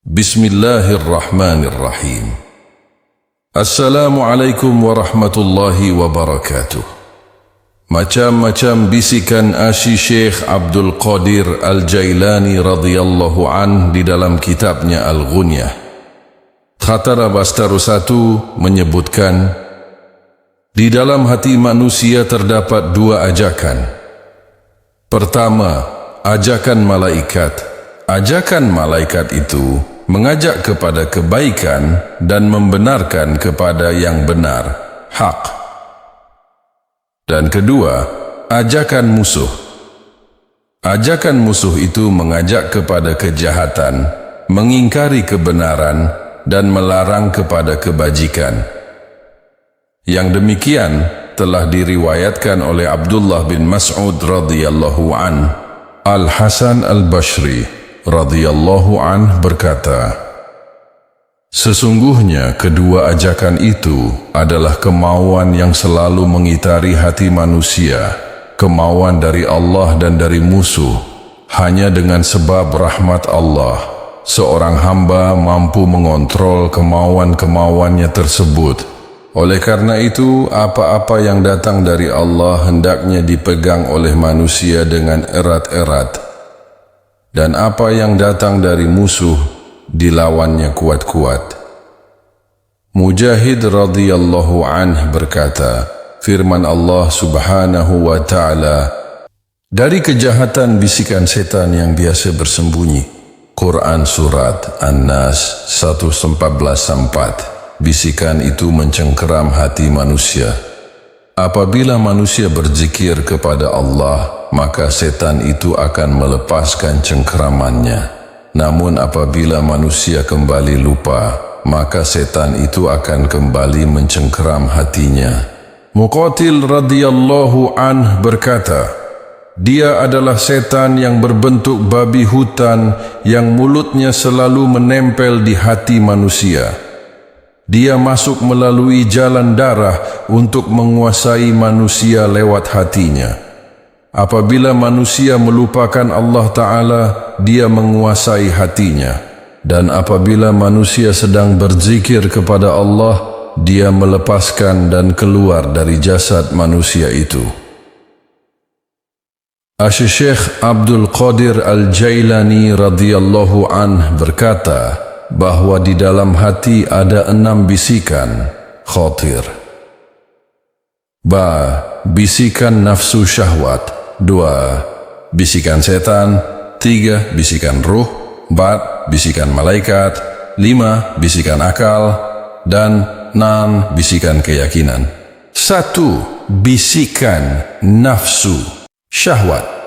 Bismillahirrahmanirrahim. Assalamualaikum warahmatullahi wabarakatuh. Macam-macam bisikan Asy Syekh Abdul Qadir Al-Jailani radhiyallahu an di dalam kitabnya Al-Ghunyah. Khatara Bastaru 1 menyebutkan, di dalam hati manusia terdapat dua ajakan. Pertama, ajakan malaikat. Ajakan malaikat itu mengajak kepada kebaikan dan membenarkan kepada yang benar, hak. Dan kedua, ajakan musuh. Ajakan musuh itu mengajak kepada kejahatan, mengingkari kebenaran, dan melarang kepada kebajikan. Yang demikian telah diriwayatkan oleh Abdullah bin Mas'ud radhiyallahu an. Al-Hasan Al-Basri radhiyallahu anh berkata, sesungguhnya kedua ajakan itu adalah kemauan yang selalu mengitari hati manusia, kemauan dari Allah dan dari musuh. Hanya dengan sebab rahmat Allah, seorang hamba mampu mengontrol kemauan-kemauannya tersebut. Oleh karena itu, apa-apa yang datang dari Allah hendaknya dipegang oleh manusia dengan erat-erat. Dan apa yang datang dari musuh dilawannya kuat-kuat. Mujahid radhiyallahu anh berkata, firman Allah subhanahu wa ta'ala, dari kejahatan bisikan setan yang biasa bersembunyi. Quran Surat An-Nas 1:14-4. Bisikan itu mencengkeram hati manusia. Apabila manusia berzikir kepada Allah, maka setan itu akan melepaskan cengkeramannya. Namun apabila manusia kembali lupa, maka setan itu akan kembali mencengkeram hatinya. Muqatil radhiyallahu anh berkata, dia adalah setan yang berbentuk babi hutan yang mulutnya selalu menempel di hati manusia. Dia masuk melalui jalan darah untuk menguasai manusia lewat hatinya. Apabila manusia melupakan Allah Ta'ala, dia menguasai hatinya. Dan apabila manusia sedang berzikir kepada Allah, dia melepaskan dan keluar dari jasad manusia itu. Asy Syekh Abdul Qadir Al-Jailani radhiyallahu anh berkata, bahwa di dalam hati ada 6 bisikan khatir. Bisikan nafsu syahwat. 2. Bisikan setan. 3. Bisikan ruh. 4. Bisikan malaikat. 5. Bisikan akal. Dan 6. Bisikan keyakinan. 1. Bisikan nafsu syahwat.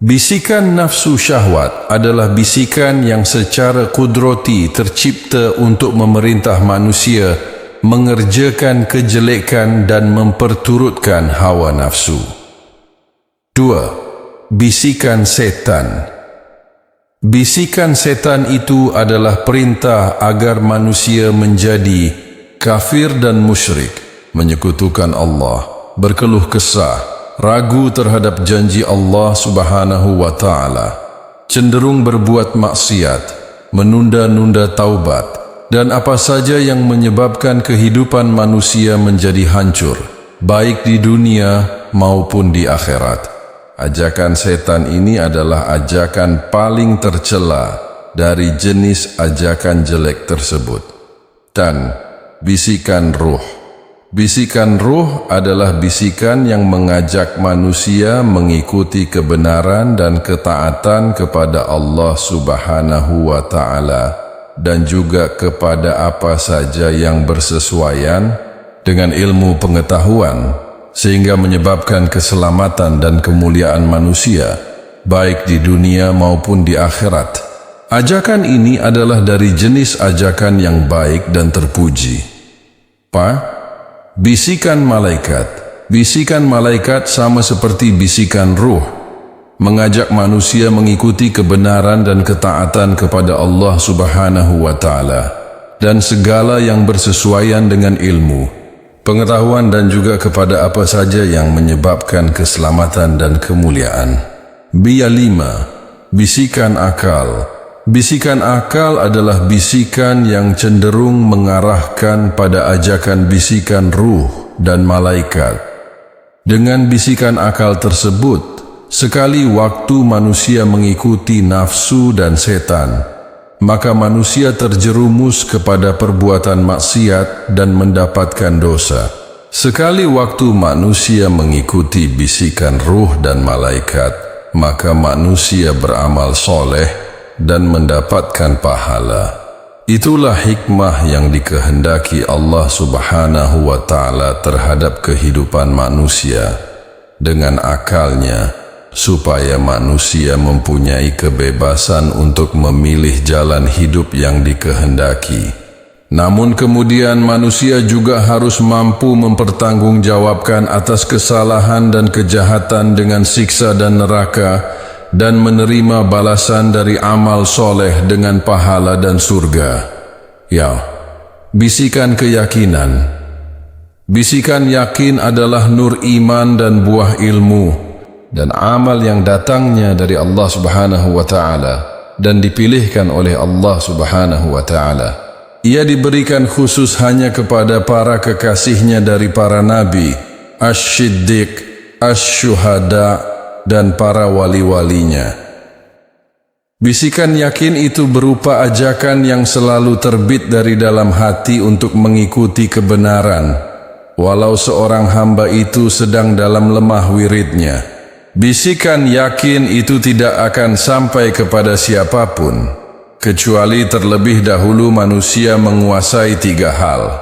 Bisikan nafsu syahwat adalah bisikan yang secara kudrati tercipta untuk memerintah manusia mengerjakan kejelekan dan memperturutkan hawa nafsu. 2. Bisikan setan. Bisikan setan itu adalah perintah agar manusia menjadi kafir dan musyrik, menyekutukan Allah, berkeluh kesah, ragu terhadap janji Allah subhanahu wa ta'ala, cenderung berbuat maksiat, menunda-nunda taubat, dan apa saja yang menyebabkan kehidupan manusia menjadi hancur, baik di dunia maupun di akhirat. Ajakan setan ini adalah ajakan paling tercela dari jenis ajakan jelek tersebut. Dan bisikan ruh. Bisikan ruh adalah bisikan yang mengajak manusia mengikuti kebenaran dan ketaatan kepada Allah subhanahu wa ta'ala dan juga kepada apa saja yang bersesuaian dengan ilmu pengetahuan sehingga menyebabkan keselamatan dan kemuliaan manusia baik di dunia maupun di akhirat. Ajakan ini adalah dari jenis ajakan yang baik dan terpuji. Bisikan malaikat. Bisikan malaikat sama seperti bisikan ruh, mengajak manusia mengikuti kebenaran dan ketaatan kepada Allah subhanahu wa ta'ala dan segala yang bersesuaian dengan ilmu, pengetahuan dan juga kepada apa saja yang menyebabkan keselamatan dan kemuliaan. 5. Bisikan akal. Bisikan akal adalah bisikan yang cenderung mengarahkan pada ajakan bisikan ruh dan malaikat. Dengan bisikan akal tersebut, sekali waktu manusia mengikuti nafsu dan setan, maka manusia terjerumus kepada perbuatan maksiat dan mendapatkan dosa. Sekali waktu manusia mengikuti bisikan ruh dan malaikat, maka manusia beramal soleh dan mendapatkan pahala. Itulah hikmah yang dikehendaki Allah Subhanahu wa Ta'ala terhadap kehidupan manusia dengan akalnya, supaya manusia mempunyai kebebasan untuk memilih jalan hidup yang dikehendaki. Namun kemudian manusia juga harus mampu mempertanggungjawabkan atas kesalahan dan kejahatan dengan siksa dan neraka, dan menerima balasan dari amal soleh dengan pahala dan surga. Ya, bisikan keyakinan. Bisikan yakin adalah nur iman dan buah ilmu, dan amal yang datangnya dari Allah Subhanahu wa Ta'ala dan dipilihkan oleh Allah Subhanahu wa Ta'ala. Ia diberikan khusus hanya kepada para kekasihnya dari para nabi, asy-syiddiq, asy-syuhada, dan para wali-walinya. Bisikan yakin itu berupa ajakan yang selalu terbit dari dalam hati untuk mengikuti kebenaran, walau seorang hamba itu sedang dalam lemah wiridnya. Bisikan yakin itu tidak akan sampai kepada siapapun, kecuali terlebih dahulu manusia menguasai 3 hal.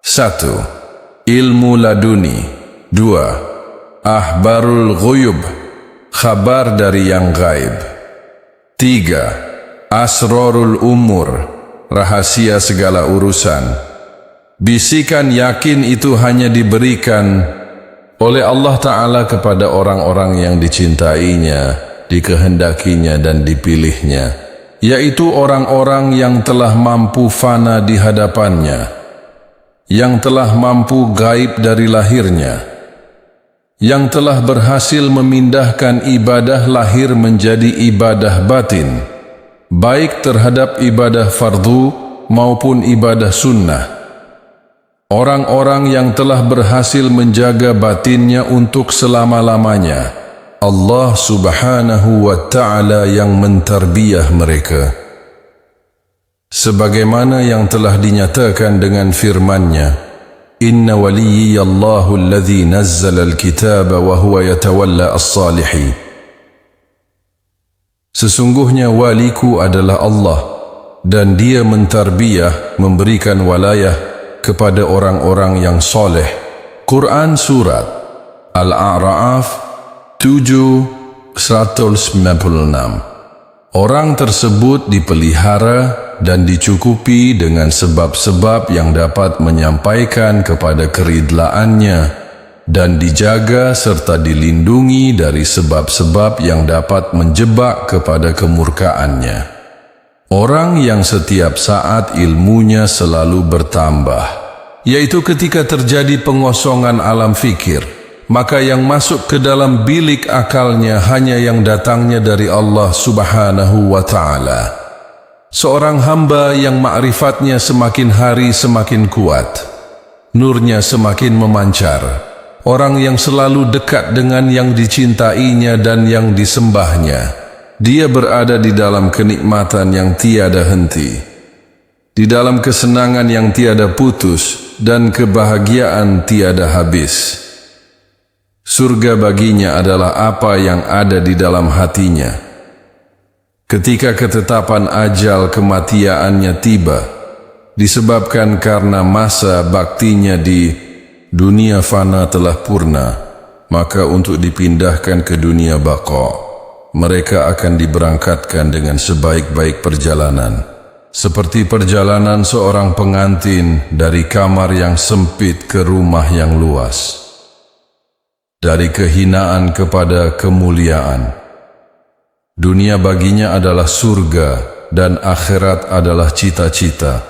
1. Ilmu laduni. 2. Ahbarul ghuyub, khabar dari yang gaib. 3. Asrarul umur, rahasia segala urusan. Bisikan yakin itu hanya diberikan oleh Allah Ta'ala kepada orang-orang yang dicintainya, dikehendakinya dan dipilihnya, yaitu orang-orang yang telah mampu fana di hadapannya, yang telah mampu gaib dari lahirnya, yang telah berhasil memindahkan ibadah lahir menjadi ibadah batin, baik terhadap ibadah fardu maupun ibadah sunnah. Orang-orang yang telah berhasil menjaga batinnya untuk selama-lamanya, Allah Subhanahu wa Ta'ala yang mentarbiyah mereka. Sebagaimana yang telah dinyatakan dengan firman-Nya, Inna waliyallahu alladhi nazzala al-kitaba wa huwa yatawalla as-salihin. Sesungguhnya waliku adalah Allah, dan Dia mentarbiyah, memberikan walayah kepada orang-orang yang soleh. Quran Surat Al-A'raf 7:196. Orang tersebut dipelihara dan dicukupi dengan sebab-sebab yang dapat menyampaikan kepada keridlaannya, dan dijaga serta dilindungi dari sebab-sebab yang dapat menjebak kepada kemurkaannya. Orang yang setiap saat ilmunya selalu bertambah, yaitu ketika terjadi pengosongan alam fikir, maka yang masuk ke dalam bilik akalnya hanya yang datangnya dari Allah Subhanahu wa Ta'ala. Seorang hamba yang ma'rifatnya semakin hari semakin kuat, nurnya semakin memancar, orang yang selalu dekat dengan yang dicintainya dan yang disembahnya. Dia berada di dalam kenikmatan yang tiada henti, di dalam kesenangan yang tiada putus, dan kebahagiaan tiada habis. Surga baginya adalah apa yang ada di dalam hatinya. Ketika ketetapan ajal kematiannya tiba, disebabkan karena masa baktinya di dunia fana telah purna, maka untuk dipindahkan ke dunia baqa, mereka akan diberangkatkan dengan sebaik-baik perjalanan, seperti perjalanan seorang pengantin dari kamar yang sempit ke rumah yang luas, dari kehinaan kepada kemuliaan. Dunia baginya adalah surga dan akhirat adalah cita-cita.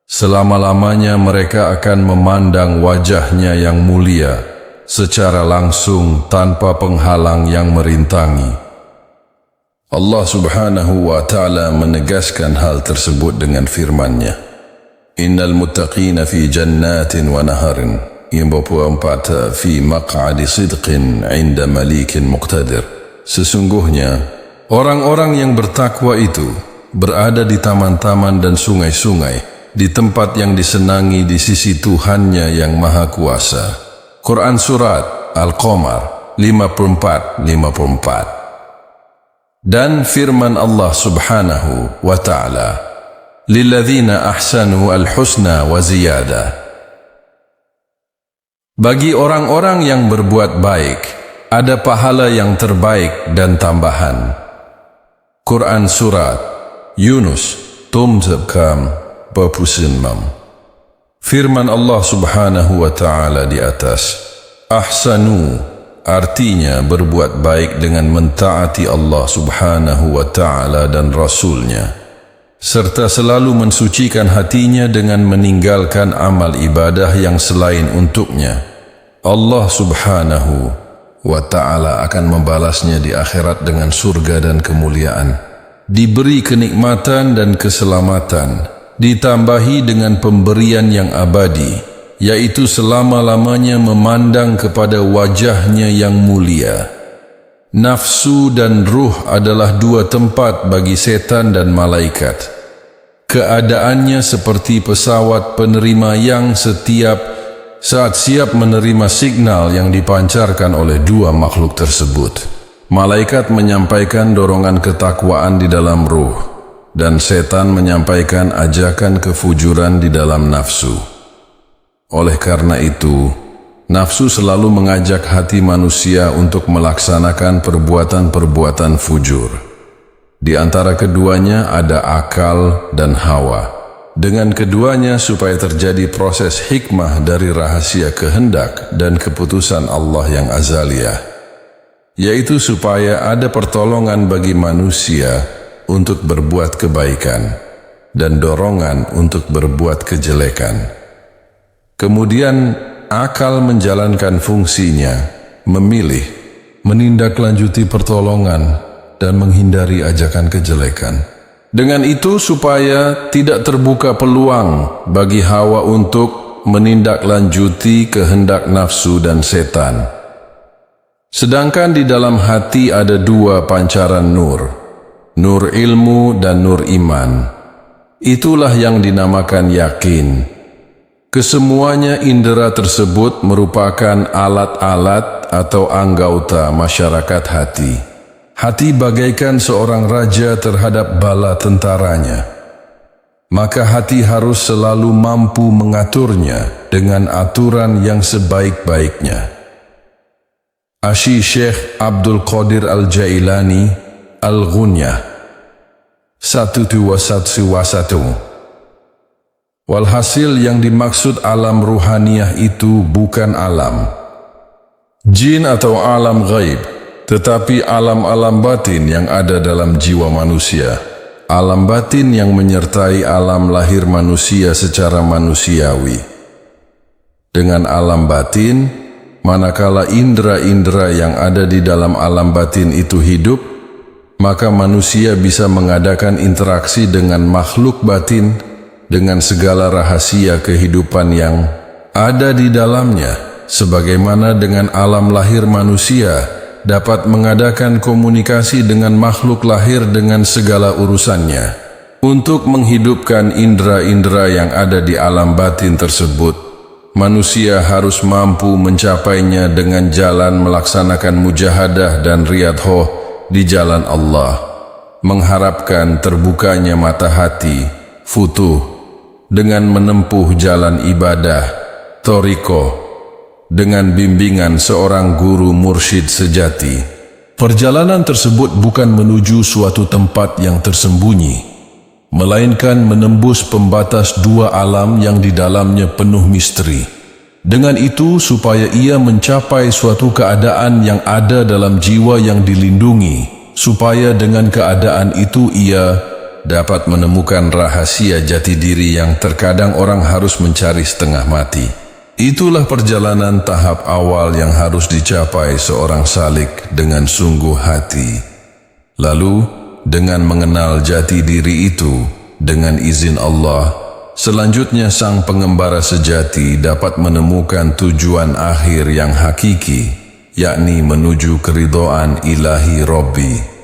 Selama-lamanya mereka akan memandang wajahnya yang mulia secara langsung tanpa penghalang yang merintangi. Allah subhanahu wa ta'ala menegaskan hal tersebut dengan firman-Nya. Innal muttaqina fi jannatin wa naharin. Yang berpuasa fi maq'adi sidqin 'inda malikin muqtadir. Sesungguhnya orang-orang yang bertakwa itu berada di taman-taman dan sungai-sungai, di tempat yang disenangi di sisi Tuhannya yang Maha Kuasa. Quran Surat Al-Qamar 54-54. Dan firman Allah subhanahu wa ta'ala, lilladzina ahsanu al-husna wa ziyadah. Bagi orang-orang yang berbuat baik, ada pahala yang terbaik dan tambahan. Quran Surat Yunus Tumzabkam Bapusinmam. Firman Allah subhanahu wa ta'ala di atas, ahsanu artinya berbuat baik dengan mentaati Allah subhanahu wa ta'ala dan Rasulnya, serta selalu mensucikan hatinya dengan meninggalkan amal ibadah yang selain untuknya. Allah subhanahu wa ta'ala akan membalasnya di akhirat dengan surga dan kemuliaan, diberi kenikmatan dan keselamatan, ditambahi dengan pemberian yang abadi, yaitu selama-lamanya memandang kepada wajahnya yang mulia. Nafsu dan ruh adalah dua tempat bagi setan dan malaikat. Keadaannya seperti pesawat penerima yang saat siap menerima signal yang dipancarkan oleh dua makhluk tersebut. Malaikat menyampaikan dorongan ketakwaan di dalam ruh, dan setan menyampaikan ajakan kefujuran di dalam nafsu. Oleh karena itu, nafsu selalu mengajak hati manusia untuk melaksanakan perbuatan-perbuatan fujur. Di antara keduanya ada akal dan hawa. Dengan keduanya supaya terjadi proses hikmah dari rahasia kehendak dan keputusan Allah yang azaliyah, yaitu supaya ada pertolongan bagi manusia untuk berbuat kebaikan dan dorongan untuk berbuat kejelekan. Kemudian akal menjalankan fungsinya, memilih, menindaklanjuti pertolongan dan menghindari ajakan kejelekan. Dengan itu supaya tidak terbuka peluang bagi hawa untuk menindaklanjuti kehendak nafsu dan setan. Sedangkan di dalam hati ada dua pancaran nur, nur ilmu dan nur iman. Itulah yang dinamakan yakin. Kesemuanya indera tersebut merupakan alat-alat atau anggota masyarakat hati. Hati bagaikan seorang raja terhadap bala tentaranya. Maka hati harus selalu mampu mengaturnya dengan aturan yang sebaik-baiknya. Asy Syekh Abdul Qadir Al-Jailani Al-Ghunyah 121. Walhasil yang dimaksud alam ruhaniyah itu bukan alam jin atau alam ghaib, tetapi alam-alam batin yang ada dalam jiwa manusia, alam batin yang menyertai alam lahir manusia secara manusiawi. Dengan alam batin, manakala indera-indera yang ada di dalam alam batin itu hidup, maka manusia bisa mengadakan interaksi dengan makhluk batin dengan segala rahasia kehidupan yang ada di dalamnya, sebagaimana dengan alam lahir manusia dapat mengadakan komunikasi dengan makhluk lahir dengan segala urusannya. Untuk menghidupkan indera-indera yang ada di alam batin tersebut, manusia harus mampu mencapainya dengan jalan melaksanakan mujahadah dan riyadhah di jalan Allah, mengharapkan terbukanya mata hati, futuh, dengan menempuh jalan ibadah, thariqah, dengan bimbingan seorang guru mursyid sejati. Perjalanan tersebut bukan menuju suatu tempat yang tersembunyi, melainkan menembus pembatas dua alam yang di dalamnya penuh misteri. Dengan itu supaya ia mencapai suatu keadaan yang ada dalam jiwa yang dilindungi, supaya dengan keadaan itu ia dapat menemukan rahasia jati diri yang terkadang orang harus mencari setengah mati. Itulah perjalanan tahap awal yang harus dicapai seorang salik dengan sungguh hati. Lalu, dengan mengenal jati diri itu dengan izin Allah. Selanjutnya sang pengembara sejati dapat menemukan tujuan akhir yang hakiki, yakni menuju keridhaan ilahi Rabbi.